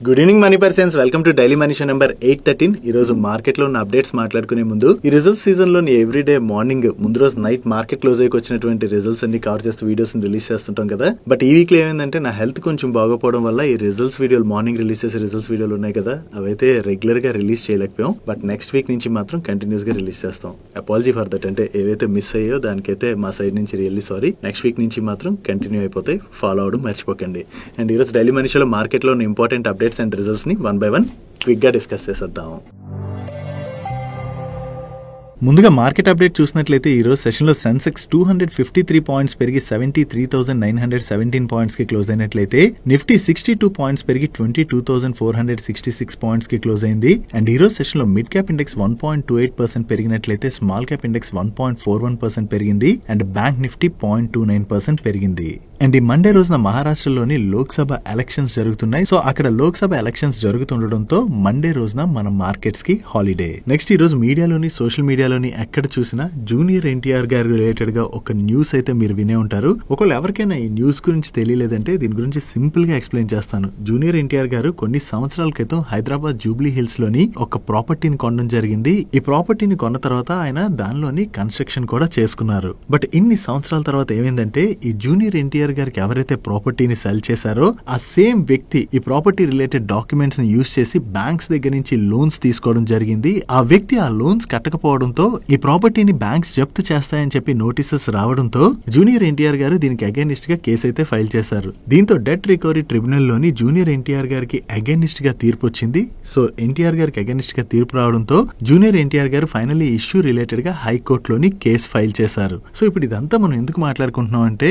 Good evening money persons, welcome to daily money show number 813. ఈ రోజు market లో ఉన్న అప్డేట్స్ మాట్లాడుకునే ముందు ఈ రిజల్ట్స్ సీజన్ లోని ఎవ్రీడే మార్నింగ్ ముందు రోజు నైట్ మార్కెట్ క్లోజ్ అయ్యి వచ్చినటువంటి రిజల్ట్స్ అన్ని కవర్ చేస్తూ వీడియోస్ రిలీజ్ చేస్తుంటాం కదా. బట్ ఈ వీక్ లో ఏమైందంటే నా హెల్త్ కొంచెం బాగోపోవడం వల్ల ఈ రిజల్ట్స్ వీడియోలు మార్నింగ్ రిలీజ్ చేసే రిజల్ట్స్ వీడియోలు ఉన్నాయి కదా, అవైతే రెగ్యులర్ గా రిలీజ్ చేయలేకపోయాం. బట్ నెక్స్ట్ వీక్ నుంచి మాత్రం కంటిన్యూస్ గా రిలీజ్ చేస్తాం. అపాలజీ ఫర్ దట్, అంటే ఏవైతే మిస్ అయ్యో దానికైతే మా సైడ్ నుంచి రియల్లీ సారీ. నెక్స్ట్ వీక్ నుంచి మాత్రం కంటిన్యూ అయిపోతాయి, ఫాలో అవడం మర్చిపోకండి. అండ్ ఈరోజు డైలీ మనీ షోలో మార్కెట్ లో ఉన్న ఇంపార్టెంట్ అప్డేట్స్ అండ్ రిజల్ట్స్ ని వన్ బై వన్ క్విక్ గా డిస్కస్ చేసేద్దాం. ముందుగా మార్కెట్ అప్డేట్ చూసినట్లయితే ఈ రోజు సెషన్ లో సెన్సెక్స్ 253 పాయింట్స్ పెరిగి 73,917 పాయింట్స్ కి క్లోజ్ అయినట్లయితే నిఫ్టీ 62 పాయింట్స్ పెరిగి 22,466 పాయింట్స్ కి క్లోజ్ అయింది. అండ్ ఈ రోజు సెషన్ లో మిడ్ క్యాప్ ఇండెక్స్ 1.28% పెరిగినట్లయితే స్మాల్ క్యాప్ ఇండెక్స్ 1.41% పెరిగింది. అండ్ బ్యాంక్ నిఫ్టీ 0.29% పెరిగింది. అండ్ ఈ మండే రోజున మహారాష్ట్రలోని లోక్సభ ఎలక్షన్స్ జరుగుతున్నాయి. సో అక్కడ లోక్సభ ఎలక్షన్స్ జరుగుతుండటంతో మండే రోజున మన మార్కెట్స్ కి హాలిడే. నెక్స్ట్ ఈ రోజు మీడియాలోని సోషల్ మీడియాలోని ఎక్కడ చూసినా జూనియర్ ఎన్టీఆర్ గారి రిలేటెడ్ గా ఒక న్యూస్ అయితే మీరు వినే ఉంటారు. ఒకవేళ ఎవరికైనా ఈ న్యూస్ గురించి తెలియలేదంటే దీని గురించి సింపుల్ గా ఎక్స్ప్లెయిన్ చేస్తాను. జూనియర్ ఎన్టీఆర్ గారు కొన్ని సంవత్సరాల క్రితం హైదరాబాద్ జూబ్లీ హిల్స్ లోని ఒక ప్రాపర్టీని కొనడం జరిగింది. ఈ ప్రాపర్టీని కొన్న తర్వాత ఆయన దానిలోని కన్స్ట్రక్షన్ కూడా చేసుకున్నారు. బట్ ఇన్ని సంవత్సరాల తర్వాత ఏమైందంటే ఈ జూనియర్ ఎన్టీఆర్ గారికి ఎవరైతే ప్రాపర్టీని సెల్ చేశారో ఆ సేమ్ వ్యక్తి ఈ ప్రాపర్టీ రిలేటెడ్ డాక్యుమెంట్స్ ని యూజ్ చేసి బ్యాంక్స్ దగ్గర నుంచి లోన్స్ తీసుకోవడం జరిగింది. ఆ వ్యక్తి ఆ లోన్స్ కట్టకపోవడంతో ఈ ప్రాపర్టీని బ్యాంక్స్ జప్తు చేస్తాయని చెప్పి నోటీసెస్ రావడంతో జూనియర్ ఎన్టీఆర్ గారు దీనికి అగైనిస్ట్ గా కేసు అయితే ఫైల్ చేశారు. దీంతో డెట్ రికవరీ ట్రిబ్యునల్ లోని జూనియర్ ఎన్టీఆర్ గారికి అగైనిస్ట్ గా తీర్పు వచ్చింది. సో ఎన్టీఆర్ గారికి అగైనిస్ట్ గా తీర్పు రావడంతో జూనియర్ ఎన్టీఆర్ గారు ఫైనల్లీ ఇష్యూ రిలేటెడ్ గా హైకోర్టులోని కేసు ఫైల్ చేశారు. సో ఇప్పుడు ఇదంతా మనం ఎందుకు మాట్లాడుకుంటున్నాం అంటే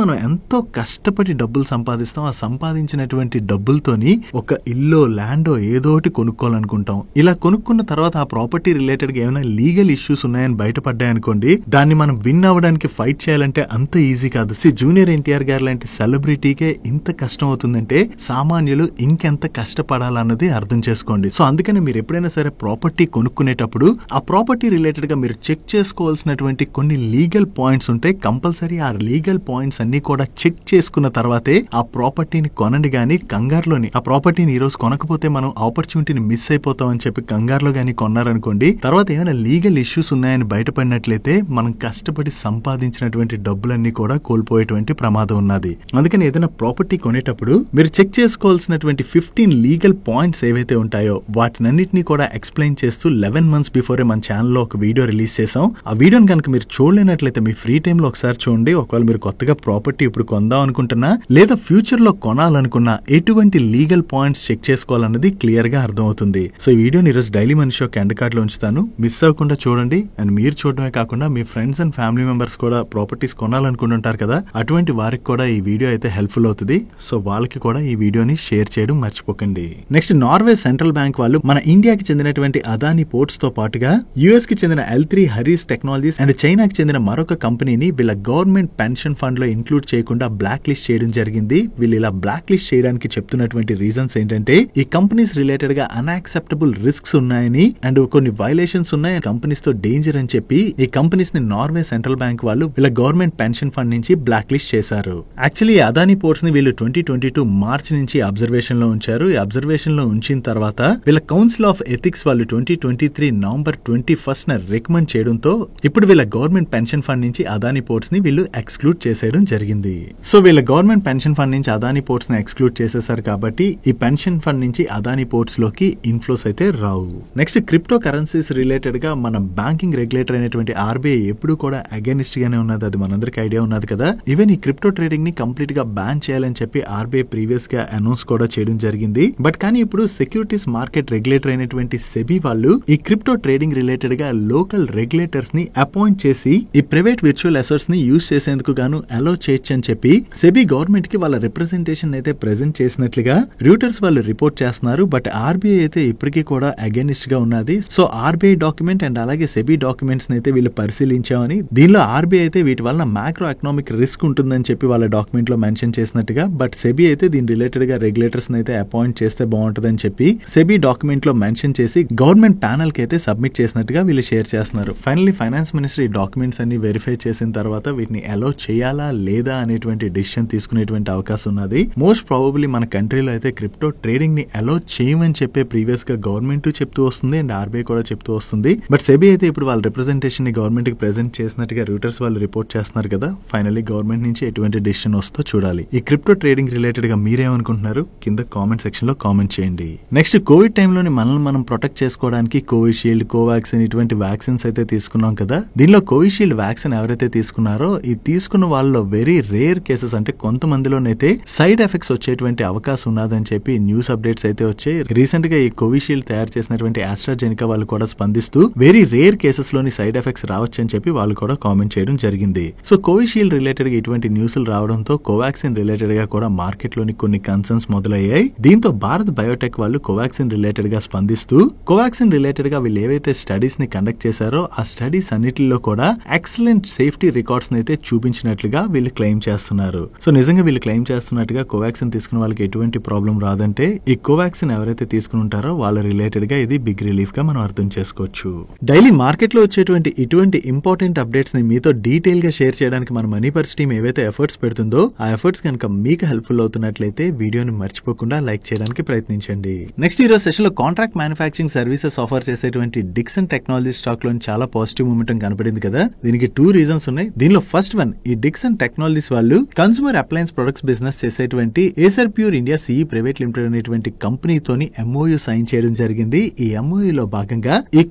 మనం ఎంతో కష్టపడి డబ్బులు సంపాదిస్తాం. ఆ సంపాదించినటువంటి డబ్బులతోని ఒక ఇల్లో ల్యాండో ఏదోటి కొనుక్కోవాలనుకుంటాం. ఇలా కొనుక్కున్న తర్వాత ఆ ప్రాపర్టీ రిలేటెడ్ గా ఏమైనా లీగల్ ఇష్యూస్ ఉన్నాయని బయటపడ్డాయనుకోండి, దాన్ని మనం విన్ అవ్వడానికి ఫైట్ చేయాలంటే అంత ఈజీ కాదు. జూనియర్ ఎన్టీఆర్ గారు లాంటి సెలబ్రిటీకే ఇంత కష్టం అవుతుందంటే సామాన్యులు ఇంకెంత కష్టపడాలన్నది అర్థం చేసుకోండి. సో అందుకని మీరు ఎప్పుడైనా సరే ప్రాపర్టీ కొనుక్కునేటప్పుడు ఆ ప్రాపర్టీ రిలేటెడ్ గా మీరు చెక్ చేసుకోవాల్సినటువంటి కొన్ని లీగల్ పాయింట్స్ ఉంటాయి. కంపల్సరీ ఆ లీగల్ పాయింట్స్ అన్ని కూడా చెక్ చేసుకున్న తర్వాతే ఆ ప్రాపర్టీని కొనండి. గానీ కంగారులోని ఆ ప్రాపర్టీని ఈ రోజు కొనకపోతే మనం ఆపర్చునిటీని మిస్ అయిపోతాం అని చెప్పి కంగారులో గానీ కొన్నారనుకోండి, తర్వాత ఏమైనా లీగల్ ఇష్యూస్ ఉన్నాయని బయటపడినట్లయితే మనం కష్టపడి సంపాదించినటువంటి డబ్బులన్నీ కూడా కోల్పోయేటువంటి ప్రమాదం ఉన్నది. అందుకని ఏదైనా ప్రాపర్టీ కొనేటప్పుడు మీరు చెక్ చేసుకోవాల్సినటువంటి 15 లీగల్ పాయింట్స్ ఏవైతే ఉంటాయో వాటినన్నిటినీ కూడా ఎక్స్ప్లెయిన్ చేస్తూ 11 months బిఫోరే మన ఛానల్లో ఒక వీడియో రిలీజ్ చేసాం. ఆ వీడియోని కనుక మీరు చూడలేనట్లయితే మీ ఫ్రీ టైమ్ లో ఒకసారి చూడండి. ఒకవేళ మీరు కొత్తగా ప్రాపర్టీ ఇప్పుడు కొందాం అనుకుంటున్నా లేదా ఫ్యూచర్ లో కొనాలనుకున్నా ఎటువంటి లీగల్ పాయింట్స్ చెక్ చేసుకోవాలన్నది క్లియర్ గా అర్థమవుతుంది. సో ఈ వీడియోని ఈరోజు daily money show end card లో ఉంచుతాను, మిస్ అవ్వకుండా చూడండి. అండ్ మీరు చూడడమే కాకుండా మీ ఫ్రెండ్స్ అండ్ ఫ్యామిలీ మెంబర్స్ కూడా ప్రాపర్టీస్ కొనాలనుకుంటుంటారు కదా, అటువంటి వారికి కూడా ఈ వీడియో అయితే హెల్ప్ఫుల్ అవుతుంది. సో వాళ్ళకి కూడా ఈ వీడియోని షేర్ చేయడం మర్చిపోకండి. నెక్స్ట్ నార్వే సెంట్రల్ బ్యాంక్ వాళ్ళు మన ఇండియాకి చెందినటువంటి అదానీ పోర్ట్స్ తో పాటుగా యుఎస్ కి చెందిన L3 Harris టెక్నాలజీస్ అండ్ చైనాకి చెందిన మరొక కంపెనీని వీళ్ళ గవర్నమెంట్ పెన్షన్ ఫండ్ లో ఇంక్లూడ్ చేయకుండా బ్లాక్ లిస్ట్ చేయడం జరిగింది. వీళ్ళు ఇలా బ్లాక్ లిస్ట్ చేయడానికి చెప్తున్నటువంటి రీజన్స్ ఏంటంటే ఈ కంపెనీస్ రిలేటెడ్ గా అన్యాక్సెప్టబుల్ రిస్క్స్ ఉన్నాయని అండ్ కొన్ని వైలేషన్స్ ఉన్నాయి కంపెనీస్ తో డేంజర్ అని చెప్పి ఈ కంపెనీస్ ని నార్వే సెంట్రల్ బ్యాంక్ వాళ్ళు వీళ్ళ గవర్నమెంట్ పెన్షన్ ఫండ్ నుంచి బ్లాక్ లిస్ట్ చేశారు. యాక్చువల్లీ అదానీ పోర్ట్స్ ని వీళ్ళు 2022 మార్చ్ నుంచి అబ్జర్వేషన్ లో ఉంచారు. ఈ అబ్జర్వేషన్ లో ఉంచిన తర్వాత వీళ్ళ కౌన్సిల్ ఆఫ్ ఎథిక్స్ వాళ్ళు 2023 నవంబర్ 21 న రికమెండ్ చేయడంతో ఇప్పుడు వీళ్ళ గవర్నమెంట్ పెన్షన్ ఫండ్ నుంచి అదానీ పోర్ట్స్ ని వీళ్ళు ఎక్స్క్లూడ్ చేసేయడం జరిగింది. సో వీళ్ళ గవర్నమెంట్ పెన్షన్ ఫండ్ నుంచి అదానీ పోర్ట్స్ ని ఎక్స్క్లూడ్ చేసేసారు కాబట్టి ఈ పెన్షన్ ఫండ్ నుంచి అదానీ పోర్ట్స్ లోకి ఇన్ఫ్లోస్ అయితే రావు. నెక్స్ట్ క్రిప్టో కరెన్సీస్ రిలేటెడ్ గా మన బ్యాంకింగ్ రెగ్యులేటర్ అయినటువంటి ఆర్బీఐ ఎప్పుడు కూడా అగైనిస్ట్ గానే ఉన్నది, అది మనందరికి ఐడియా ఉన్నది కదా. ఈవెన్ ఈ క్రిప్టో ట్రేడింగ్ ని కంప్లీట్ గా బ్యాన్ చేయాలని చెప్పి ఆర్బీఐ ప్రీవియస్ గా అనౌన్స్ కూడా చేయడం జరిగింది. బట్ కానీ ఇప్పుడు సెక్యూరిటీస్ మార్కెట్ రెగ్యులేటర్ అయినటువంటి సెబీ వాళ్ళు ఈ క్రిప్టో ట్రేడింగ్ రిలేటెడ్ గా లోకల్ రెగ్యులేటర్స్ ని అపాయింట్ చేసి ఈ ప్రైవేట్ విర్చువల్ అసెట్స్ ని యూజ్ చేసేందుకు గాను అలో చేయొచ్చు అని చెప్పి సెబీ గవర్నమెంట్ కి వాళ్ళ రిప్రజెంటేషన్ అయితే ప్రెజెంట్ చేసినట్లుగా రూటర్స్ వాళ్ళు రిపోర్ట్ చేస్తున్నారు. బట్ ఆర్బీఐ అయితే ఇప్పటికీ కూడా అగైనిస్ట్ గా ఉన్నది. సో ఆర్బీఐ డాక్యుమెంట్ అండ్ అలాగే సెబీ డాక్యుమెంట్స్ అయితే వీళ్ళు పరిశీలించామని, దీనిలో ఆర్బీఐ అయితే వీటి వల్ల మ్యాక్రో ఎకనామిక్ రిస్క్ ఉంటుందని చెప్పి వాళ్ళ డాక్యుమెంట్ లో మెన్షన్ చేసినట్టుగా, బట్ సెబీ అయితే దీని రిలేటెడ్ గా రెగ్యులేటర్స్ అయితే అపాయింట్ చేస్తే బాగుంటుందని చెప్పి సెబీ డాక్యుమెంట్ లో మెన్షన్ చేసి గవర్నమెంట్ ప్యానల్ కి అయితే సబ్మిట్ చేసినట్టుగా వీళ్ళు షేర్ చేస్తున్నారు. ఫైనల్లీ ఫైనాన్స్ మినిస్టర్ ఈ డాక్యుమెంట్స్ అన్ని వెరిఫై చేసిన తర్వాత వీటిని అలో చేయాలా లేదా అనేటువంటి డిసిషన్ తీసుకునేటువంటి అవకాశం ఉన్నది. మోస్ట్ ప్రాబబ్లీ మన కంట్రీలో అయితే క్రిప్టో ట్రేడింగ్ ని అలో చేయమని చెప్పే ప్రీవియస్ గా గవర్నమెంట్ చెప్తూ వస్తుంది అండ్ ఆర్బీఐ కూడా చెప్తూ వస్తుంది. బట్ సెబీ అయితే ఇప్పుడు వాళ్ళ రిప్రజెంటేషన్ ని గవర్నమెంట్ కి ప్రెజెంట్ చేసినట్టుగా రూటర్స్ వాళ్ళు రిపోర్ట్ చేస్తున్నారు కదా. ఫైనల్లీ గవర్నమెంట్ నుంచి ఎటువంటి డిసిషన్ వస్తుందో చూడాలి. ఈ క్రిప్టో ట్రేడింగ్ రిలేటెడ్ గా మీరేమనుకుంటున్నారు కింద కామెంట్ సెక్షన్ లో కామెంట్ చేయండి. నెక్స్ట్ కోవిడ్ టైంలోని మనల్ని మనం ప్రొటెక్ట్ చేసుకోవడానికి కోవిషీల్డ్, కోవాక్సిన్ ఇటువంటి వ్యాక్సిన్స్ అయితే తీసుకున్నాం కదా. దీనిలో కోవిషీల్డ్ వ్యాక్సిన్ ఎవరైతే తీసుకున్నారో ఈ తీసుకున్న వాళ్ళలో వెరీ రేర్ కేసెస్ అంటే కొంతమందిలోనైతే సైడ్ ఎఫెక్ట్స్ వచ్చేటువంటి అవకాశం ఉన్నదని చెప్పి న్యూస్ అప్డేట్స్ అయితే వచ్చాయి. రీసెంట్ గా ఈ కోవిషీల్డ్ తయారు చేసినటువంటి ఆస్ట్రాజెనికా వాళ్ళు కూడా స్పందిస్తూ వెరీ రేర్ కేసెస్ లోని సైడ్ ఎఫెక్ట్స్ రావచ్చు అని చెప్పి వాళ్ళు కూడా కామెంట్ చేయడం జరిగింది. సో కోవిషీల్డ్ రిలేటెడ్ గా ఇటువంటి న్యూస్లు రావడంతో కోవాక్సిన్ రిలేటెడ్ గా కూడా మార్కెట్ లోని కొన్ని కన్సర్న్స్ మొదలయ్యాయి. దీంతో భారత్ బయోటెక్ వాళ్ళు కోవాక్సిన్ రిలేటెడ్ గా స్పందిస్తూ కోవాక్సిన్ రిలేటెడ్ గా వీళ్ళు ఏవైతే స్టడీస్ ని కండక్ట్ చేశారో ఆ స్టడీస్ అన్నిటిలో కూడా ఎక్సలెంట్ సేఫ్టీ రికార్డ్స్ అయితే చూపించినట్లుగా వీళ్ళు క్లెయిమ్ చేస్తున్నారు. సో నిజంగా వీళ్ళు క్లెయిమ్ చేస్తున్నట్టుగా కోవాక్సిన్ తీసుకున్న వాళ్ళకి ఎటువంటి ప్రాబ్లం రాదంటే ఈ కోవాక్సిన్ ఎవరైతే తీసుకుని ఉంటారో వాళ్ళ రిలేటెడ్ గా ఇది బిగ్ రిలీఫ్ గా మనం అర్థం చేసుకోవచ్చు. డైలీ మార్కెట్ లో వచ్చేటువంటి ఇటువంటి ఇంపార్టెంట్ అప్డేట్స్ ని మీతో డీటెయిల్ గా షేర్ చేయడానికి మన మనీ పర్స్ టీమ్ ఏవైతే ఎఫర్ట్స్ పెడుతుందో ఆ ఎఫర్ట్స్ కనుక మీకు హెల్ప్ఫుల్ అవుతున్నట్లయితే వీడియోని మర్చిపోకుండా లైక్ చేయడానికి ప్రయత్నించండి. నెక్స్ట్ ఈ రోజు సెషన్ లో కాంట్రాక్ట్ మ్యానుఫ్యాక్చరింగ్ సర్వీసెస్ ఆఫర్ చేసేటువంటి డిక్సన్ టెక్నాలజీ స్టాక్ లో చాలా పాజిటివ్ మూమెంటం కనపడింది కదా. దీనికి 2 రీజన్స్ ఉన్నాయి. దీనిలో ఫస్ట్ వన్, ఈ డిక్సన్ టెక్నాలజీస్ వాళ్ళు కన్స్యూమర్ అప్లయన్స్ ప్రొడక్ట్స్ బిజినెస్ చేసేటువంటి Acer pure India CE private limited అనేటువంటి కంపెనీతోని ఎంఓయూ సైన్ చేయడం జరిగింది. ఈ ఎంఓయూ లో భాగంగా ఈ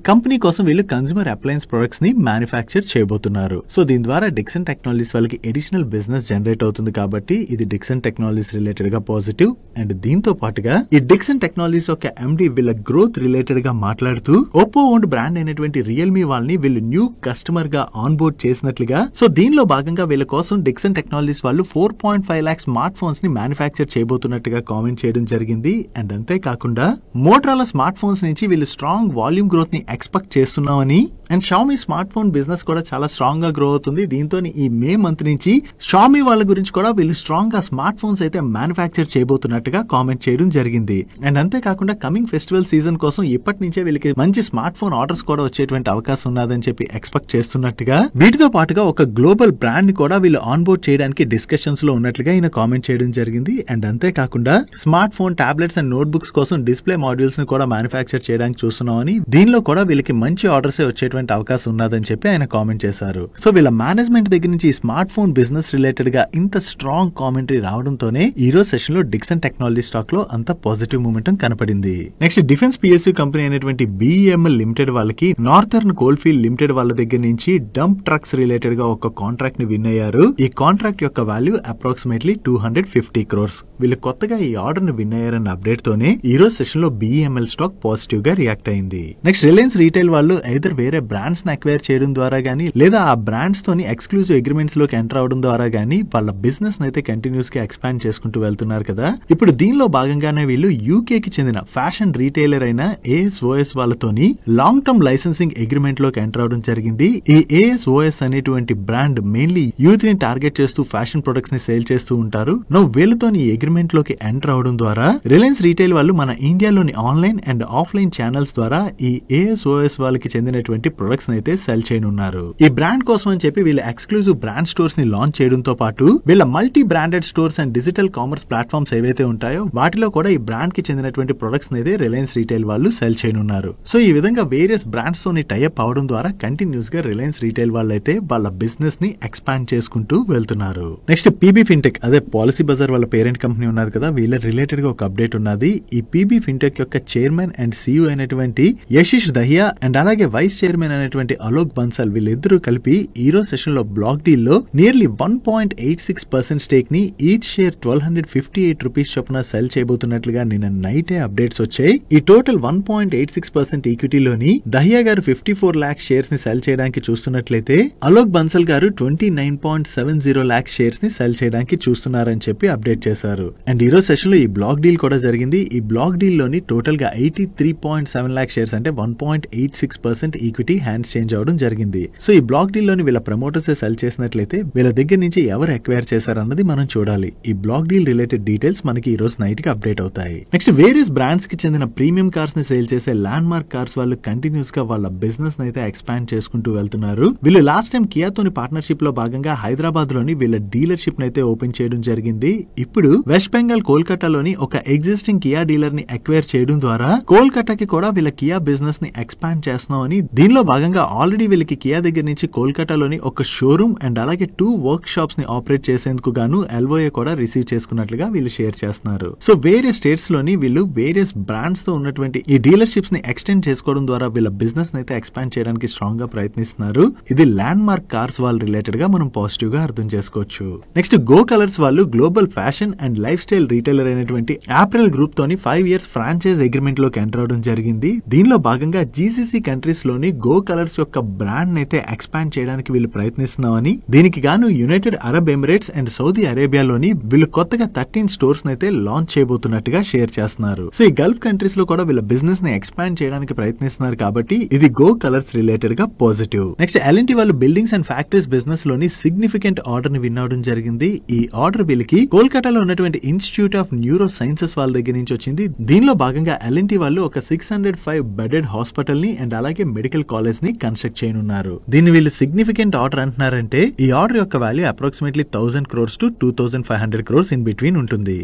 కంపెనీ కోసం వీళ్ళు కన్స్యూమర్ అప్లయన్స్ ప్రొడక్ట్స్ ని మ్యానుఫ్యాక్చర్ చేయబోతున్నారు. సో దీని ద్వారా డిక్సన్ టెక్నాలజీస్ వాళ్ళకి ఎడిషనల్ బిజినెస్ జనరేట్ అవుతుంది కాబట్టి ఇది డిక్సన్ టెక్నాలజీస్ రిలేటెడ్ గా పాజిటివ్. అండ్ దీంతో పాటుగా ఈ డిక్సన్ టెక్నాలజీస్ యొక్క ఎండి వీళ్ళ గ్రోత్ రిలేటెడ్ గా మాట్లాడుతూ ఓప్పో ఓన్డ్ బ్రాండ్ అయినటువంటి రియల్మీ వాళ్ళని వీళ్ళు న్యూ కస్టమర్ గా ఆన్ బోర్డ్ చేసినట్లుగా, సో దీనిలో భాగంగా వీళ్ళ కోసం డిక్సన్ టెక్నాలజీస్ వాళ్ళు 4.5 లాక్ స్మార్ట్ ఫోన్స్ ని మ్యానుఫ్యాక్చర్ చేయబోతున్నట్టుగా కామెంట్ చేయడం జరిగింది. అండ్ అంతేకాకుండా మోటరోలా స్మార్ట్ ఫోన్స్ నుంచి వీళ్ళు స్ట్రాంగ్ వాల్యూమ్ గ్రోత్ ని ఎక్స్పెక్ట్ చేస్తున్నామని and Xiaomi smartphone business కూడా చాలా స్ట్రాంగ్ గా గ్రో అవుతుంది. దీంతో ఈ మే మంత్ నుంచి షామీ వాళ్ళ గురించి కూడా వీళ్ళు స్ట్రాంగ్ గా స్మార్ట్ ఫోన్స్ అయితే మ్యానుఫ్యాక్చర్ చేయబోతున్నట్టుగా కామెంట్ చేయడం జరిగింది. అండ్ అంతేకాకుండా కమింగ్ ఫెస్టివల్ సీజన్ కోసం ఇప్పటి నుంచే వీళ్ళకి మంచి స్మార్ట్ ఫోన్ ఆర్డర్స్ కూడా వచ్చేటువంటి అవకాశం ఉన్నదని చెప్పి ఎక్స్పెక్ట్ చేస్తున్నట్టుగా, వీటితో పాటుగా ఒక గ్లోబల్ బ్రాండ్ ని కూడా వీళ్ళు ఆన్ బోర్డ్ చేయడానికి డిస్కషన్స్ లో ఉన్నట్లుగా ఈయన కామెంట్ చేయడం జరిగింది. అండ్ అంతేకాకుండా smart phone, tablets and note books కోసం డిస్ప్లే మాడ్యూల్స్ ని కూడా మ్యానుఫ్యాక్చర్ చేయడానికి చూస్తున్నామని, దీనిలో కూడా వీళ్ళకి మంచి ఆర్డర్స్ వచ్చేటువంటి అవకాశం ఉన్నదని చెప్పి ఆయన కామెంట్ చేశారు. సో వీళ్ళ మేనేజ్మెంట్ దగ్గర నుంచి ఈ స్మార్ట్ ఫోన్ బిజినెస్ రిలేటెడ్ గా ఇంత స్ట్రాంగ్ కామెంటరీ రావడంతోనే ఈ రోజు సెషన్ లో డిక్సన్ టెక్నాలజీ స్టాక్ లో అంత పాజిటివ్ మూమెంటం కనపడింది. నెక్స్ట్ డిఫెన్స్ పిఎస్యూ కంపెనీ అయినటువంటి బిఈఎంఎల్ లిమిటెడ్ వాళ్ళకి నార్థర్న్ కోల్ఫీల్డ్ లిమిటెడ్ వాళ్ళ దగ్గర నుంచి డంప్ ట్రక్స్ రిలేటెడ్ గా ఒక కాంట్రాక్ట్ ని విన్ అయ్యారు. ఈ కాంట్రాక్ట్ యొక్క వాల్యూ అప్రాక్సిమేట్లీ 250 crores. వీళ్ళు కొత్తగా ఈ ఆర్డర్ ని విన్ అయ్యారన్న అప్డేట్ తోనే ఈ రోజు సెషన్ లో బిఈఎంఎల్ స్టాక్ పాజిటివ్ గా రియాక్ట్ అయింది. నెక్స్ట్ రిలయన్స్ రీటైల్ వాళ్ళు ఐదర్ వేరే బ్రాండ్స్ ని అక్వైర్ చేయడం ద్వారా గానీ లేదా ఆ బ్రాండ్స్ తోని ఎక్స్క్లూజివ్ అగ్రిమెంట్స్ లోకి ఎంటర్ అవడం ద్వారా గానీ వాళ్ళ బిజినెస్ అయితే కంటిన్యూస్ గా ఎక్స్పాండ్ చేసుకుంటూ వెళ్తున్నారు కదా. ఇప్పుడు దీనిలో భాగంగానే వీళ్ళు యూకే కి చెందిన ఫ్యాషన్ రీటైలర్ అయిన ఏఎస్ఓఎస్ వాళ్ళతోని లాంగ్ టర్మ్ లైసెన్సింగ్ అగ్రిమెంట్ లోకి ఎంటర్ అవడం జరిగింది. ఈ ఏఎస్ఓఎస్ అనేటువంటి బ్రాండ్ మెయిన్లీ యూత్ ని టార్గెట్ చేస్తూ ఫ్యాషన్ ప్రొడక్ట్స్ ని సేల్ చేస్తూ ఉంటారు. వీళ్ళతోని ఈ అగ్రిమెంట్ లోకి ఎంటర్ అవడం ద్వారా రిలయన్స్ రీటైల్ వాళ్ళు మన ఇండియాలోని ఆన్లైన్ అండ్ ఆఫ్లైన్ ఛానల్స్ ద్వారా ఈ ఏఎస్ఓఎస్ వాళ్ళకి చెందినటువంటి ప్రొడక్ట్స్ అయితే సెల్ చేయనున్నారు. ఈ బ్రాండ్ కోసం అని చెప్పి వీళ్ళ ఎక్స్క్లూజివ్ బ్రాండ్ స్టోర్స్ ని లాంచ్ చేయడంతో పాటు వీళ్ళ multi branded stores and digital commerce platforms ఏవైతే ఉంటాయో వాటిలో కూడా ఈ బ్రాండ్ కి చెందినటువంటి ప్రొడక్ట్స్ అయితే రిలయన్స్ రీటైల్ వాళ్ళు సెల్ చేయనున్నారు. సో ఈ విధంగా వేరియస్ బ్రాండ్స్ తోని టైఅప్ అవడం ద్వారా కంటిన్యూస్ గా రిలయన్స్ రీటైల్ వాళ్ళైతే వాళ్ళ బిజినెస్ ని ఎక్స్పాండ్ చేసుకుంటూ వెళ్తున్నారు. నెక్స్ట్ పీబీ ఫిన్టెక్, అదే పాలసీ బజార్ వాళ్ళ పేరెంట్ కంపెనీ ఉన్నది కదా, వీళ్ళ రిలేటెడ్ గా ఒక అప్డేట్ ఉన్నది. ఈ పీబీ ఫిన్టెక్ యొక్క చైర్మన్ అండ్ సిఇఓ అయినటువంటి యశిష్ దహియా అండ్ అలాగే వైస్ చైర్మన్ అయినటువంటి అలోక్ బన్సల్ వీళ్ళిద్దరూ కలిపి ఈ రోజు సెషన్ లో బ్లాక్ డీల్ లో నియర్లీ 1.86% స్టేక్ ని ఈచ్ షేర్ 1258 రూపీస్ చొప్పున సెల్ చేయబోతున్నట్లుగా నిన్న నైటే అప్డేట్స్ వచ్చాయి. ఈ టోటల్ 1.86% ఈక్విటీలోని దహియా గారు 54 lakh షేర్స్ ని సెల్ చేయడానికి చూస్తున్నట్లయితే అలోక్ బన్సల్ గారు 29.70 lakh షేర్స్ ని సెల్ చేయడానికి చూస్తున్నారని చెప్పి అప్డేట్ చేశారు. అండ్ ఈ రోజు సెషన్ లో ఈ బ్లాక్ డీల్ కూడా జరిగింది. ఈ బ్లాక్ డీల్ లోని టోటల్ గా 83.7 lakh షేర్స్ అంటే 1.86% ఈక్విటీ బట్టి హ్యాండ్స్ చేంజ్ అవడం జరిగింది. సో ఈ బ్లాక్ డీల్ లోని వీళ్ళ ప్రమోటర్స్ సెల్ చేసినట్లయితే వీళ్ళ దగ్గర నుంచి ఎవరు ఎక్వైర్ చేశారన్నది మనం చూడాలి. ఈ బ్లాక్ డీల్ రిలేటెడ్ డీటెయిల్స్ మనకి ఈ రోజు నైట్ కి అప్డేట్ అవుతాయి. నెక్స్ట్ వేరియస్ బ్రాండ్స్ కి చెందిన ప్రీమియం కార్స్ ని సేల్ చేసే ల్యాండ్ మార్క్ కార్స్ వాళ్ళు కంటిన్యూస్ గా వాళ్ళ బిజినెస్ అయితే ఎక్స్పాండ్ చేసుకుంటూ వెళ్తున్నారు. వీళ్ళు లాస్ట్ టైం కియాతోని పార్ట్నర్షిప్ లో భాగంగా హైదరాబాద్ లోని వీళ్ళ డీలర్షిప్ అయితే ఓపెన్ చేయడం జరిగింది. ఇప్పుడు వెస్ట్ బెంగాల్ కోల్కతాలోని ఒక ఎగ్జిస్టింగ్ కియా డీలర్ ని అక్వైర్ చేయడం ద్వారా కోల్కతాకి కూడా వీళ్ళ కియా బిజినెస్ ని ఎక్స్పాండ్ చేస్తున్నామని, దీనిలో భాగంగా ఆల్రెడీ వీళ్ళకి కియా దగ్గర నుంచి కోల్కతాలోని ఒక షోరూమ్ అండ్ అలాగే 2 వర్క్ షాప్స్ ని ఆపరేట్ చేసేందుకు గాను LOA కూడా రిసీవ్ చేసుకున్నట్లుగా వీళ్ళు షేర్ చేస్తున్నారు. సో వేరియస్ స్టేట్స్ లోని వీళ్ళు వేరియస్ బ్రాండ్స్ తో ఉన్నటువంటి ఈ డీలర్షిప్స్ ని ఎక్స్టెండ్ చేసుకోవడం ద్వారా వీళ్ళ బిజినెస్ అయితే ఎక్స్పాండ్ చేయడానికి స్ట్రాంగ్ గా ప్రయత్నిస్తున్నారు. ఇది ల్యాండ్ మార్క్ కార్స్ వాళ్ళ రిలేటెడ్ గా మనం పాజిటివ్ గా అర్థం చేసుకోవచ్చు. నెక్స్ట్ గో కలర్స్ వాళ్ళు global fashion and lifestyle retailer అయినటువంటి యాప్రిల్ గ్రూప్ తోని 5 years ఫ్రాంచైజ్ అగ్రిమెంట్ లోకి ఎంటర్ అవడం జరిగింది. దీనిలో భాగంగా GCC కంట్రీస్ లోని గో కలర్స్ యొక్క బ్రాండ్ అయితే ఎక్స్పాండ్ చేయడానికి వీళ్ళు ప్రయత్నిస్తున్నామని, దీనికి గాను United Arab Emirates and Saudi అరేబియాలోని వీళ్ళు కొత్తగా 13 స్టోర్స్ అయితే లాంచ్ చేయబోతున్నట్టుగా షేర్ చేస్తున్నారు. సో ఈ గల్ఫ్ కంట్రీస్ లో కూడా వీళ్ళ బిజినెస్ ని ఎక్స్పాండ్ చేయడానికి ప్రయత్నిస్తున్నారు కాబట్టి ఇది గో కలర్స్ రిలేటెడ్ గా పాజిటివ్. నెక్స్ట్ L&T వాళ్ళు బిల్డింగ్స్ అండ్ ఫ్యాక్టరీస్ బిజినెస్ లోని సిగ్నిఫికెంట్ ఆర్డర్ ని విన్ అవడం జరిగింది. ఈ ఆర్డర్ వీళ్ళకి కోల్కతాలో ఉన్నటువంటి ఇన్స్టిట్యూట్ ఆఫ్ న్యూరో సైన్సెస్ వాళ్ళ దగ్గర నుంచి వచ్చింది. దీనిలో భాగంగా L&T వాళ్ళు ఒక 605 బెడెడ్ హాస్పిటల్ ని అండ్ అలాగే మెడికల్ కాలేజ్ ని కన్స్ట్రక్ట్ చేయనున్నారు. దీన్ని వీళ్ళు సిగ్నిఫికెంట్ ఆర్డర్ అంటున్నారంటే ఈ ఆర్డర్ యొక్క value approximately 1000 crores to 2500 crores in between ఉంటుంది.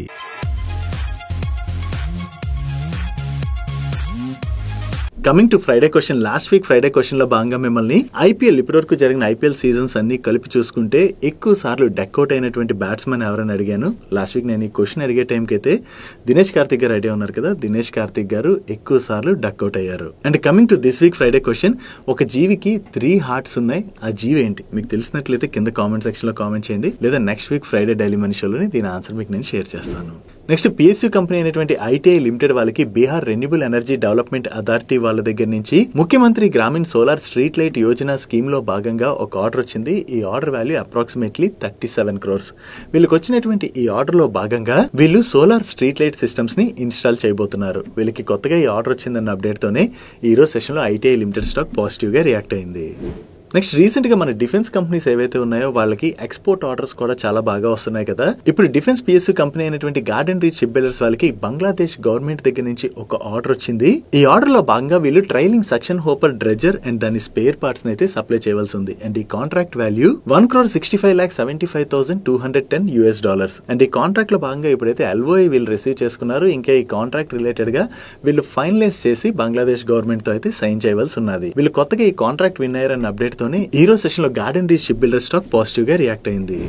Coming to Friday question, last week Friday question లో భాగంగా మిమ్మల్ని ఐపీఎల్ ఇప్పటివరకు జరిగిన ఐపీఎల్ సీజన్స్ అన్ని కలిపి చూసుకుంటే ఎక్కువ సార్లు డక్అవుట్ అయినటువంటి బ్యాట్స్మెన్ ఎవరని అడిగాను. లాస్ట్ వీక్ నేను ఈ క్వశ్చన్ అడిగే టైంకి అయితే దినేష్ కార్తిక్ గారు ఐడియా ఉన్నారు కదా, దినేష్ కార్తిక్ గారు ఎక్కువ సార్లు డక్అవుట్ అయ్యారు. And coming to this week Friday question, ఒక జీవికి 3 hearts ఉన్నాయి, ఆ జీవి ఏంటి? మీకు తెలిసినట్లయితే కింద కామెంట్ సెక్షన్ లో కామెంట్ చేయండి, లేదా next week Friday daily money షోలోని దీని ఆన్సర్ మీకు నేను షేర్ చేస్తాను. నెక్స్ట్ PSU కంపెనీ అయినటువంటి ITI లిమిటెడ్ వాళ్ళకి Bihar renewable energy development authority వాళ్ళ దగ్గర నుంచి Mukhyamantri Gramin solar street light Yojana scheme లో భాగంగా ఒక ఆర్డర్ వచ్చింది. ఈ ఆర్డర్ వాల్యూ అప్రాక్సిమేట్లీ 37 crores. వీళ్ళకి వచ్చినటువంటి ఈ ఆర్డర్ లో భాగంగా వీళ్ళు సోలార్ స్ట్రీట్ లైట్ సిస్టమ్స్ ని ఇన్స్టాల్ చేయబోతున్నారు. వీళ్ళకి కొత్తగా ఈ ఆర్డర్ వచ్చిందన్న అప్డేట్ తోనే ఈ రోజు సెషన్ లో ITI లిమిటెడ్ స్టాక్ పాజిటివ్ గా రియాక్ట్ అయింది. నెక్స్ట్ రీసెంట్ గా మన డిఫెన్స్ కంపెనీస్ ఏవైతే ఉన్నాయో వాళ్ళకి ఎక్స్పోర్ట్ ఆర్డర్స్ కూడా చాలా బాగా వస్తున్నాయి కదా. ఇప్పుడు డిఫెన్స్ PSU కంపెనీ అయినటువంటి గార్డెన్ రీచ్ షిప్ బిల్డర్స్ వాళ్ళకి బంగ్లాదేశ్ గవర్నమెంట్ దగ్గర నుంచి ఒక ఆర్డర్ వచ్చింది. ఈ ఆర్డర్ లో భాగంగా వీళ్ళు ట్రైలింగ్ సక్షన్ హోపర్ డ్రెజర్ అండ్ దాని స్పేర్ పార్ట్స్ అయితే సప్లై చేయవలసి ఉంది. అండ్ ఈ కాంట్రాక్ట్ వాల్యూ $1,65,75,210 అండ్ ఈ కాంట్రాక్ట్ లో భాగంగా ఇప్పుడైతే LOA వీళ్ళు రిసీవ్ చేసుకున్నారు. ఇంకా ఈ కాంట్రాక్ట్ రిలేటెడ్ గా వీళ్ళు ఫైనలైజ్ చేసి బంగ్లాదేశ్ గవర్నమెంట్ తో అయితే సైన్ చేయవలసి ఉన్నది. వీళ్ళు కొత్తగా ఈ కాంట్రాక్ట్ విన్ అయ్యారన్న అప్డేట్ ఈ రోజు సెషన్ లో garden reach ship builder stock positive గా రియాక్ట్ అయింది.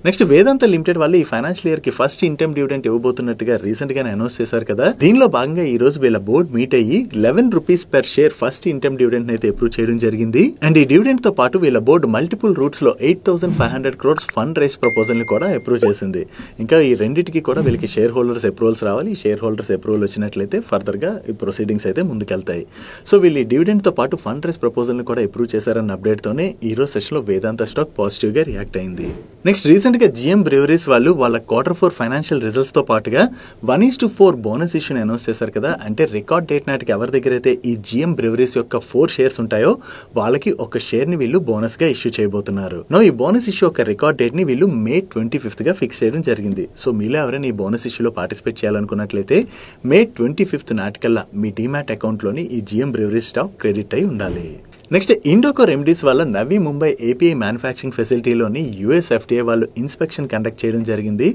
నెక్స్ట్ వేదాంత లిమిటెడ్ వాళ్ళు ఈ ఫైనాన్షియల్ ఇయర్ కి ఫస్ట్ ఇంటర్మ్ డివిడెంట్ ఇవ్వబోతున్నట్టుగా రీసెంట్ గా అనౌన్స్ చేశారు కదా. దీనిలో భాగంగా ఈ రోజు వీళ్ళ బోర్డు మీట్ అయ్యి ₹11 per share first interim dividend అయితే అప్రూవ్ చేయడం జరిగింది. అండ్ ఈ డివిడెంట్ తో పాటు వీళ్ళ బోర్డు మల్టిపుల్ రూట్స్ లో 8,500 crores ఫండ్ రైజ్ ప్రపోజల్ ని కూడా అప్రూవ్ చేసింది. ఇంకా ఈ రెండింటికి కూడా వీళ్ళకి షేర్ హోల్డర్స్ అప్రూవల్స్ రావాలి. ఈ షేర్ హోల్డర్స్ అప్రూవల్ వచ్చినట్లయితే ఫర్దర్ గా ఈ ప్రొసీడింగ్స్ అయితే ముందుకెళ్తాయి. సో వీళ్ళు ఈ డివిడెంట్ తో పాటు ఫండ్ రైజ్ ప్రపోజల్ ని కూడా అప్రూవ్ చేశారన్న అప్డేట్ తోనే ఈ రోజు సెషన్ లో వేదాంత స్టాక్ పాజిటివ్ గా రియాక్ట్ అయింది. నెక్స్ట్ రీసెంట్ గా GM బ్రెవరీస్ వాళ్ళు వాళ్ళ Q4 ఫైనాన్షియల్ రిజల్ట్స్ తో పాటుగా 1:4 బోనస్ ఇష్యూని అనౌన్స్ చేశారు కదా. అంటే రికార్డ్ డేట్ నాటికి ఎవరి దగ్గర అయితే ఈ GM బ్రెవరీస్ యొక్క 4 shares ఉంటాయో వాళ్ళకి ఒక షేర్ ని వీళ్ళు బోనస్ గా ఇష్యూ చేయబోతున్నారు. ఈ బోనస్ ఇష్యూ యొక్క రికార్డ్ డేట్ ని వీళ్ళు May 25th గా ఫిక్స్ చేయడం జరిగింది. సో మీలో ఎవరైనా ఈ బోనస్ ఇష్యూలో పార్టిసిపేట్ చేయాలనుకున్నట్లయితే May 25th నాటికల్లా మీ డీమ్యాట్ అకౌంట్ లోని ఈ GM బ్రెవరీస్ స్టాక్ క్రెడిట్ అయి ఉండాలి. నెక్స్ట్ ఇండోకో రెమెడీస్ వల్ల నవీ ముంబై API మ్యానుఫ్యాక్చరింగ్ ఫెసిలిటీలోని US FDA వాళ్ళు ఇన్స్పెక్షన్ కండక్ట్ చేయడం జరిగింది.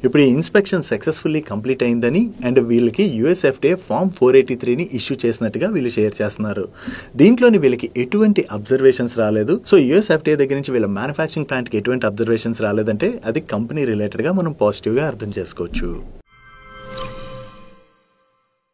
ఇప్పుడు ఈ ఇన్స్పెక్షన్ సక్సెస్ఫుల్లీ కంప్లీట్ అయిందని అండ్ వీళ్ళకి US FDA ఫామ్ 483ని ఇష్యూ చేసినట్టుగా వీళ్ళు షేర్ చేస్తున్నారు. దీంట్లోని వీళ్ళకి ఎటువంటి అబ్జర్వేషన్స్ రాలేదు. సో US FDA దగ్గర నుంచి వీళ్ళ మ్యానుఫ్యాక్చరింగ్ ప్లాంట్ కి ఎటువంటి అబ్జర్వేషన్స్ రాలేదంటే అది కంపెనీ రిలేటెడ్ గా మనం పాజిటివ్ గా అర్థం చేసుకోవచ్చు.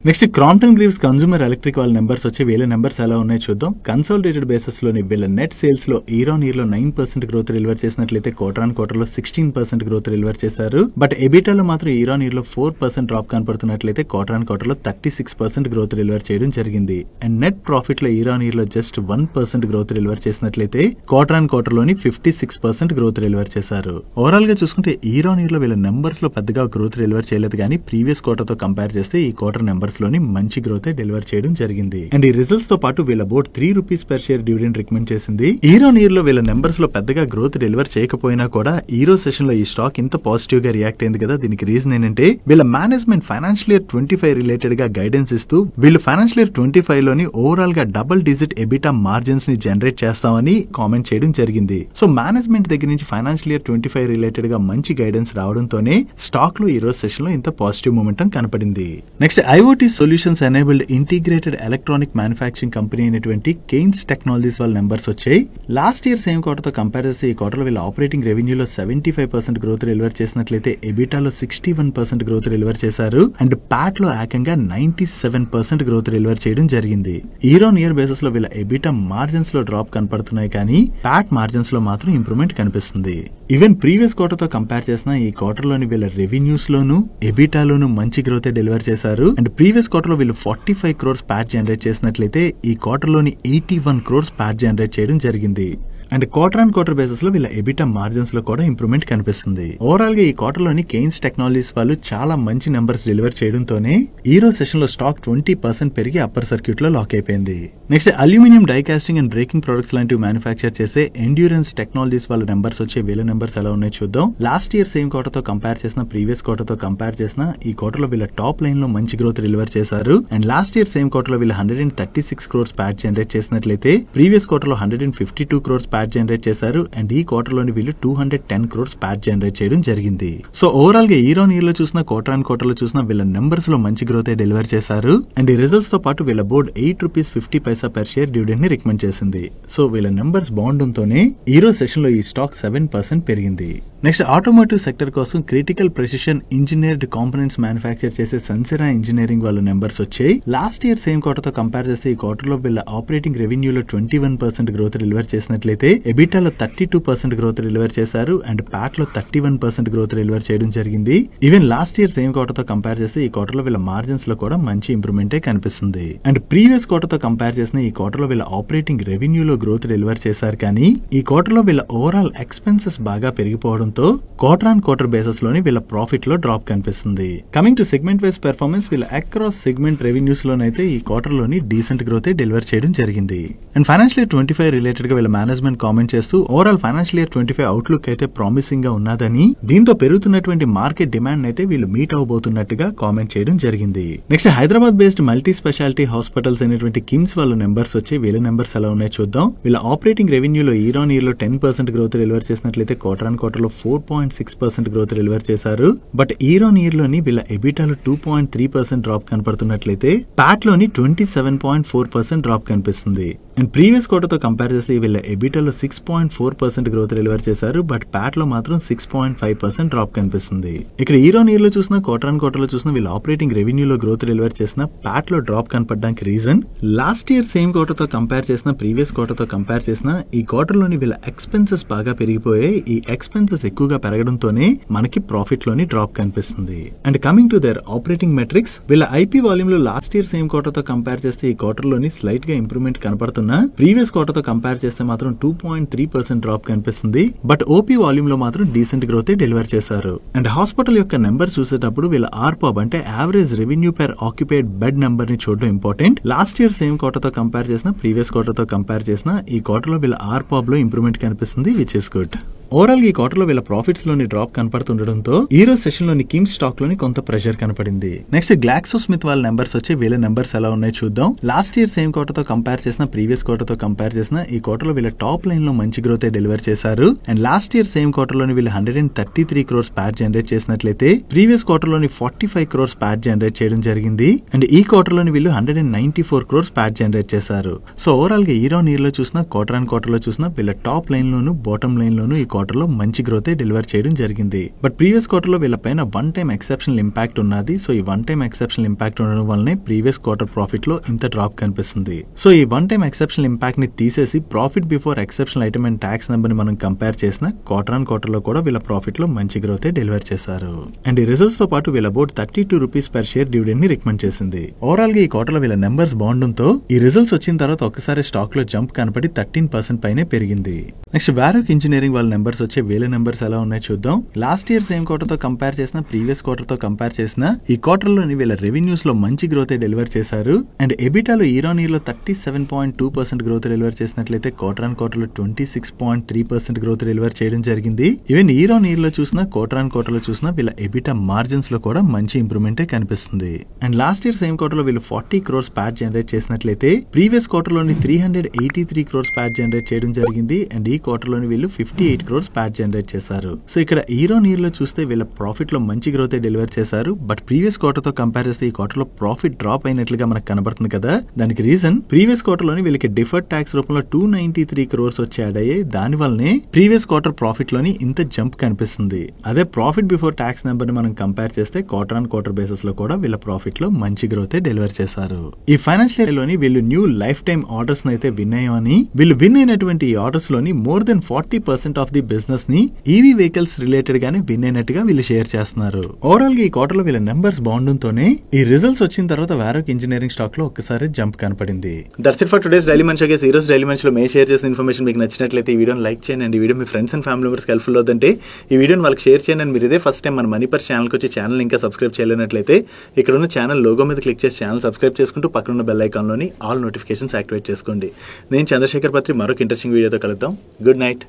Next Crompton Greaves consumer electric వాళ్ళ నెంబర్స్ వచ్చి వీళ్ళ నెంబర్స్ ఎలా ఉన్నాయో చూద్దాం. కన్సాలిడేటెడ్ బేసిస్ లోని వీళ్ళ నెట్ సేల్స్ లో ఇయర్ ఆన్ ఇయర్ లో 9% గ్రోత్ డెలివర్ చేసినట్లయితే క్వార్టర్ ఆన్ క్వార్టర్ లో 16% గ్రోత్ డెలివర్ చేశారు. బట్ ఎబిటాలో మాత్రం ఇయర్ ఆన్ ఇయర్ లో 4% డ్రాప్ కనపడుతున్నట్లయితే క్వార్టర్ ఆన్ క్వార్టర్ లో 36% గ్రోత్ డెలివర్ చేయడం జరిగింది. అండ్ నెట్ ప్రాఫిట్ లో ఇయర్ ఆన్ ఇయర్ లో జస్ట్ 1% గ్రోత్ డెలివర్ చేసినట్లయితే క్వార్టర్ ఆన్ క్వార్టర్ లోని 56% గ్రోత్ డెలివర్ చేశారు. ఓవరాల్ గా చూసుకుంటే ఇయర్ ఆన్ ఇయర్ లో వీళ్ళ నెంబర్స్ లో పెద్దగా గ్రోత్ డెలివర్ చేయలేదు, కానీ ప్రీవియస్ క్వార్టర్ తో కంపేర్ చేస్తే ఈ క్వార్టర్ నెంబర్స్ నెంబర్స్ లోని మంచి గ్రోత్ డెలివర్ చేయడం జరిగింది. అండ్ ఈ రిజల్ట్స్ తో పాటు వీళ్ళ board ₹3 per share dividend recommend చేసింది. ఇయర్ ఆన్ ఇయర్ లో వీళ్ళ నెంబర్స్ లో పెద్దగా గ్రోత్ డెలివర్ చేయకపోయినా కూడా ఈ రోజు సెషన్ లో ఈ స్టాక్ ఇంత పాజిటివ్ గా రియాక్ట్ అయింది కదా. దీనికి రీజన్ ఏంటంటే వీళ్ళ మేనేజ్మెంట్ ఫైనాన్షియల్ ఇయర్ 25 రిలేటెడ్ గా గైడెన్స్ ఇస్తూ వీళ్ళు ఫైనాన్షియల్ ఇయర్ 25 లోని ఓవరాల్ గా డబుల్ డిజిట్ ఎబిటా మార్జిన్స్ ని జనరేట్ చేస్తామని కామెంట్ చేయడం జరిగింది. సో మేనేజ్మెంట్ దగ్గర నుంచి ఫైనాన్షియల్ ఇయర్ 25 రిలేటెడ్ గా మంచి గైడెన్స్ రావడంతోనే స్టాక్ లో ఈ రోజు సెషన్ లో ఇంత పాజిటివ్ మూమెంటం కనపడింది. Next IoT solutions enabled integrated electronic manufacturing company అయినటువంటి కెయిన్స్ టెక్నాలజీస్ వాళ్ళ నెంబర్స్ వచ్చాయి. లాస్ట్ ఇయర్ సేమ్ క్వార్టర్ తో కంపేర్ చేస్తే ఈ క్వార్టర్ లో వీళ్ళ ఆపరేటింగ్ రెవెన్యూలో 75% గ్రోత్ డెలివర్ చేసినట్లయితే ఎబిటాలో 61% గ్రోత్ డెలివర్ చేశారు. అండ్ ప్యాట్ లో ఏకంగా 97% గ్రోత్ డెలివర్ చేయడం జరిగింది. ఇయర్ ఆన్ ఇయర్ బేసిస్ లో వీళ్ళ ఎబిటా మార్జిన్స్ లో డ్రాప్ కనపడుతున్నాయి కానీ ప్యాట్ మార్జిన్స్ లో మాత్రం ఇంప్రూవ్మెంట్ కనిపిస్తుంది. ఈవెన్ ప్రీవియస్ క్వార్టర్ తో కంపేర్ చేసిన ఈ క్వార్టర్ లోని వీళ్ళ రెవెన్యూస్ లోను ఎబిటాలోను మంచి గ్రోత్ డెలివర్ చేశారు. అండ్ ప్రీవియస్ క్వార్టర్ లో వీళ్ళు 45 crores ప్యాట్ జనరేట్ చేసినట్లయితే ఈ క్వార్టర్ లోని 81 crores ప్యాట్ జనరేట్ చేయడం జరిగింది. And quarter on quarter basis లో వీళ్ళ ఎబిటా మార్జిన్స్ లో కూడా ఇంప్రూవ్మెంట్ కనిపిస్తుంది. ఓవరాల్ గా ఈ క్వార్టర్ లోని కెయిన్స్ టెక్నాలజీస్ వాళ్ళు చాలా మంచి నెంబర్స్ డెలివర్ చేయడంతోనే ఈ రోజు సెషన్ లో స్టాక్ 20% పెరిగి అప్పర్ సర్క్యూట్ లో లాక్ అయిపోయింది. Next aluminium die casting and braking products లాంటివి మ్యానుఫ్యాక్చర్ చేసే ఎండ్యూరెన్స్ టెక్నాలజీస్ వాళ్ళ నెంబర్స్ వచ్చే వీళ్ళ నెంబర్స్ ఎలా ఉన్నాయో చూద్దాం. లాస్ట్ ఇయర్ సేమ్ క్వార్టర్ తో కంపేర్ చేసిన ప్రీవియస్ క్వార్టర్ తో కంపేర్ చేసిన ఈ క్వార్టర్ లో వీళ్ళ టాప్ లైన్ లో మంచి గ్రోత్ డెలివర్ చేశారు. And last year same quarter లో వీళ్ళ 136 crores ప్యాట్ జనరేట్ చేసినట్లయితే ప్రీవియస్ క్వార్టర్ లో 152 crores ప్యాట్ జనరేట్ చేశారు. అండ్ ఈ క్వార్టర్ లోని వీళ్ళు 210 crores ప్యాట్ జనరేట్ చేయడం జరిగింది. సో ఓవరాల్ గా ఇయర్ ఆన్ ఇయర్ లో చూసిన క్వార్టర్ ఆన్ క్వార్టర్ లో చూసిన వీళ్ళ నెంబర్స్ లో మంచి గ్రోత్ డెలివర్ చేశారు. అండ్ ఈ రిజల్ట్స్ తో పాటు వీళ్ళ బోర్డ్ ₹8.50 per share డివిడెండ్ ని రికమెండ్ చేసింది. సో వీళ్ళ నెంబర్స్ బాగుండటంతోనే ఈ రోజు సెషన్ లో ఈ స్టాక్ 7% పెరిగింది. నెక్స్ట్ ఆటోమోటివ్ సెక్టర్ కోసం critical precision engineered components manufacture చేసే సన్సెరా ఇంజనీరింగ్ వాళ్ళ నెంబర్స్ వచ్చాయి. లాస్ట్ ఇయర్ సేమ్ క్వార్టర్ తో కంపేర్ చేస్తే ఈ క్వార్టర్ లో వీళ్ళ ఆపరేటింగ్ రెవెన్యూలో 21% గ్రోత్ డెలివర్ చేసినట్లయితే ఎబిటాలో 32% గ్రోత్ డెలివర్ చేశారు. అండ్ ప్యాట్ లో 31% గ్రోత్ డెలివర్ చేయడం జరిగింది. Even last year same quarter తో కంపేర్ చేస్తే ఈ క్వార్టర్ లో వీళ్ళ మార్జిన్స్ లో కూడా మంచి ఇంప్రూవ్మెంటే కనిపిస్తుంది. అండ్ ప్రీవియస్ క్వార్టర్ తో కంపేర్ చేసిన ఈ క్వార్టర్ లో వీళ్ళ ఆపరేటింగ్ రెవెన్యూలో గ్రోత్ డెలివర్ చేశారు కానీ ఈ క్వార్టర్ లో వీళ్ళ ఓవరాల్ ఎక్స్పెన్సెస్ బాగా పెరిగిపోవడంతో క్వార్టర్ ఆన్ క్వార్టర్ బేసిస్ లోని వీళ్ళ ప్రాఫిట్ లో డ్రాప్ కనిపిస్తుంది. Coming to segment wise performance వీళ్ళ అక్రాస్ సెగ్మెంట్ రెవెన్యూస్ లోనైతే ఈ క్వార్టర్ లోని డీసెంట్ గ్రోత్ డెలివర్ చేయడం జరిగింది. అండ్ ఫైనాన్షియల్ ఇయర్ 25 రిలేటెడ్ గా వీళ్ళ మేనేజ్మెంట్ కామెంట్ చేస్తూ ఓవరాల్ ఫైనాన్షియల్ ఇయర్ 25 అవుట్లుక్ అయితే ప్రామిసింగ్ గా ఉన్నదని దీంతో పెరుగుతున్నటువంటి మార్కెట్ డిమాండ్ అయితే వీళ్ళు మీట్ అవబోతున్నట్టుగా కామెంట్ చేయడం జరిగింది. Next Hyderabad based multi speciality hospitals అయినటువంటి కిమ్స్ వాళ్ళ నెంబర్స్ వచ్చి వీళ్ళ నెంబర్స్ ఎలా ఉన్నాయో చూద్దాం. వీళ్ళ ఆపరేటింగ్ రెవెన్యూలో ఇయర్ ఆన్ ఇయర్ లో 10% గ్రోత్ డెలివర్ చేసినట్లయితే క్వార్టర్ ఆన్ క్వార్టర్ లో 4.6% గ్రోత్ డెలివర్ చేశారు. బట్ ఇయర్ ఆన్ ఇయర్ లోని వీళ్ళ ఎబిటాలో 2.3% డ్రాప్ కనపడుతున్నట్లయితే ప్యాట్ లోని 27.4% డ్రాప్ కనిపిస్తుంది. అండ్ ప్రీవియస్ క్వార్టర్ తో కంపేర్ చేస్తే వీళ్ళ ఎబిటాలో 6.4% గ్రోత్ డెలివర్ చేశారు. బట్ ప్యాట్ లో మాత్రం 6.5% డ్రాప్ కనిపిస్తుంది. ఇక్కడ ఇయర్ ఆన్ ఇయర్ లో చూసిన క్వార్టర్ ఆన్ క్వార్టర్ లో చూసిన వీళ్ళ ఆపరేటింగ్ రెవెన్యూలో గ్రోత్ డెలివర్ చేసిన ప్యాట్ లో డ్రాప్ కనపడడానికి reason last year same quarter తో కంపేర్ చేసిన ప్రీవియస్ క్వార్టర్ తో కంపేర్ చేసిన ఈ క్వార్టర్ లోని వీళ్ళ ఎక్స్పెన్సెస్ బాగా పెరిగిపోయాయి. ఈ ఎక్స్పెన్సెస్ ఎక్కువగా పెరగడంతోనే మనకి ప్రాఫిట్ లోని డ్రాప్ కనిపిస్తుంది. And coming to their operating metrics వీళ్ళ ఐపీ వాల్యూమ్ లో లాస్ట్ ఇయర్ సేమ్ క్వార్టర్ తో కంపేర్ చేస్తే ఈ క్వార్టర్ లోని స్లైట్ గా ఇంప్రూవ్మెంట్ కనపడుతున్నా ప్రీవియస్ క్వార్టర్ తో కంపేర్ చేస్తే మాత్రం 2.3% డ్రాప్ కనిపిస్తుంది. బట్ ఓపీ వాల్యూమ్ లో మాత్రం డీసెంట్ గ్రోత్ డెలివర్ చేశారు. అండ్ హాస్పిటల్ యొక్క నెంబర్ చూసేటప్పుడు వీళ్ళ ఆర్పాబ్ అంటే average revenue per occupied bed number ని చూడడం important. Last year same quarter తో కంపేర్ చేసిన ప్రీవియస్ క్వార్టర్ తో కంపేర్ చేసిన ఈ క్వార్టర్ లో వీళ్ళ ఆర్పాబ్ లో ఇంప్రూవ్మెంట్ కనిపిస్తుంది విచ్ ఇస్ గుడ్. ఓవరాల్ ఈ క్వార్టర్ లో వీళ్ళ ప్రాఫిట్స్ లోని డ్రాప్ కనపడుతుండడంతో ఈ రోజు సెషన్ లోని కిమ్స్ స్టాక్ లోని కొంత ప్రెషర్ కనపడింది. నెక్స్ట్ గ్లాక్సో స్మిత్ వాళ్ళ నెంబర్స్ వచ్చి వీళ్ళ నెంబర్స్ ఎలా ఉన్నాయో చూద్దాం. లాస్ట్ ఇయర్ సేమ్ క్వార్టర్ తో కంపేర్ చేసిన ప్రీవియస్ క్వార్టర్ తో కంపేర్ చేసిన ఈ క్వార్టర్ లో వీళ్ళ టాప్ లైన్ లో మంచి గ్రోత్ డెలివర్ చేశారు. And last year same quarter లోని వీళ్ళు 133 crores ప్యాట్ జనరేట్ చేసినట్లయితే ప్రీవియస్ క్వార్టర్ లోని 45 crores ప్యాట్ జనరేట్ చేయడం జరిగింది. అండ్ ఈ క్వార్టర్ లోని వీళ్ళు 194 crores ప్యాట్ జనరేట్ చేశారు. సో ఓవరాల్ గా ఇయర్ ఆన్ ఇయర్ లో చూసిన క్వార్టర్ ఆన్ క్వార్టర్ లో చూసిన వీళ్ళ టాప్ లైన్ లోను బాటమ్ లైన్ లోను ఈ క్వార్టర్ లో మంచి గ్రోత్ డెలివర్ చేయడం జరిగింది. బట్ ప్రీవియస్ క్వార్టర్ లో వీళ్ళ పైన వన్ టైం ఎక్సెప్షనల్ ఇంపాక్ట్ ఉన్నది. సో ఈ వన్ టైం ఎక్సెప్షనల్ ఇంపాక్ట్ ఉండడం వల్లనే ప్రీవియస్ క్వార్టర్ ప్రాఫిట్ లో ఇంత డ్రాప్ కనిపిస్తుంది. సో ఈ వన్ టైం ఎక్సెప్షనల్ ఇంపాక్ట్ ని తీసేసి profit before exceptional item and tax number ని మనం కంపేర్ చేసిన క్వార్టర్ ఆన్ క్వార్టర్ లో కూడా వీళ్ళ ప్రాఫిట్ లో మంచి గ్రోత్ డెలివర్ చేశారు. అండ్ ఈ రిజల్ట్స్ తో పాటు వీళ్ళ బోర్డ్ ₹32 per share డివిడెండ్ ని రికమెండ్ చేసింది. ఓవరాల్ గా ఈ క్వార్టర్ లో వీళ్ళ నెంబర్స్ బాగుండడంతో ఈ రిజల్ట్స్ వచ్చిన తర్వాత ఒక్కసారి స్టాక్ లో జంప్ కనపడి 13% పైనే పెరిగింది. నెక్స్ట్ వారోక్ ఇంజనీరింగ్ వాళ్ళ నెంబర్ నెంబర్స్ వచ్చే వీళ్ళ నెంబర్స్ ఎలా ఉన్నాయో చూద్దాం. లాస్ట్ ఇయర్ సేమ్ క్వార్టర్ తో కంపేర్ చేసిన, ప్రీవియస్ క్వార్టర్ తో కంపేర్ చేసిన ఈ క్వార్టర్ లోని వీళ్ళ రెవెన్యూస్ లో మంచి గ్రోత్ డెలివర్ చేశారు. అండ్ ఎబిటాలో ఇయర్ ఆన్ ఇయర్ లో 37.2% గ్రోత్ డెలివర్ చేసినట్లయితే క్వార్టర్ ఆన్ క్వార్టర్ లో 26.3% గ్రోత్ డెలివర్ చేయడం జరిగింది. ఈవెన్ ఇయర్ ఆన్ ఇయర్ లో చూసినా, క్వార్టర్ ఆన్ క్వార్టర్ లో చూసినా వీళ్ళ ఎబిటా మార్జిన్స్ లో కూడా మంచి ఇంప్రూవ్మెంట్ కనిపిస్తుంది. And last year same quarter లో వీళ్ళు 40 crores ప్యాట్ జనరేట్ చేసినట్లయితే ప్రీవియస్ క్వార్టర్ లోని 383 crores ప్యాట్ జనరేట్ చేయడం జరిగింది. అండ్ ఈ క్వార్టర్ లోని వీళ్ళు 58 crores ప్యాట్ జనరేట్ చేశారు. సో ఇక్కడ ఇయర్ ఆన్ ఇయర్ లో చూస్తే వీళ్ళ ప్రాఫిట్ లో మంచి గ్రోత్ డెలివర్ చేశారు. బట్ ప్రీవియస్ క్వార్టర్ తో కంపేర్ చేస్తే ఈ క్వార్టర్ లో ప్రాఫిట్ డ్రాప్ అయినట్లుగా మనకు కనబడుతుంది కదా. దానికి రీజన్ ప్రీవియస్ క్వార్టర్ లోని వీళ్ళకి డిఫర్డ్ ట్యాక్స్ రూపంలో 293 crores వచ్చి యాడ్ అయ్యాయి. దాని వల్లనే ప్రీవియస్ క్వార్టర్ ప్రాఫిట్ లోని ఇంత జంప్ కనిపిస్తుంది. అదే ప్రాఫిట్ బిఫోర్ ట్యాక్స్ నెంబర్ ని మనం కంపేర్ చేస్తే క్వార్టర్ ఆన్ క్వార్టర్ బేసిస్ లో కూడా వీళ్ళ ప్రాఫిట్ లో మంచి గ్రోత్ డెలివర్ చేశారు. ఈ ఫైనాన్షియల్ ఇయర్ లోని వీళ్ళు న్యూ లైఫ్ టైమ్ ఆర్డర్స్ అయితే విన్ అయ్యామని, వీళ్ళు విన్ అయినటువంటి ఈ ఆర్డర్స్ లోని more than 40% of the business ని ఈవీ వెహికల్స్ రిలేటెడ్ గానే విన్ అయినట్టుగా వీళ్ళు షేర్ చేస్తున్నారు. ఓవరాల్ గా ఈ క్వార్టర్ లో వీళ్ళ నెంబర్స్ బాగుండటంతోనే ఈ రిజల్ట్స్ వచ్చిన తర్వాత వారోక్ ఇంజనీరింగ్ స్టాక్ లో ఒక్కసారి జంప్ కనపడింది. That's it for today's daily munch. ఈ రోజు డైలీ మంచ్ లో మేము షేర్ చేసిన ఇన్ఫర్మేషన్ మీకు నచ్చినట్లయితే ఈ వీడియోని లైక్ చేయండి. ఈ video me friends and family members helpful అవుతుంటే ఈ వీడియోని వాళ్ళకి షేర్ చేయండి. మీరు ఇదే ఫస్ట్ టైం మన మనీ పర్స్ ఛానల్కి వచ్చి ఛానల్ ఇంకా సబ్స్క్రైబ్ చేయలేనట్లయితే ఇక్కడ ఉన్న ఛానల్ లోగో మీద క్లిక్ చేసి ఛానల్ సబ్స్క్రైబ్ చేసుకుంటూ పక్కన ఉన్న బెల్ ఐకాన్ లోని ఆల్ నోటిఫికేషన్స్ యాక్టివేట్ చేసుకోండి. నేను చంద్రశేఖర్ పత్రి మరొక ఇంట్రెస్టింగ్ వీడియోతో కలుద్దాం. Good night.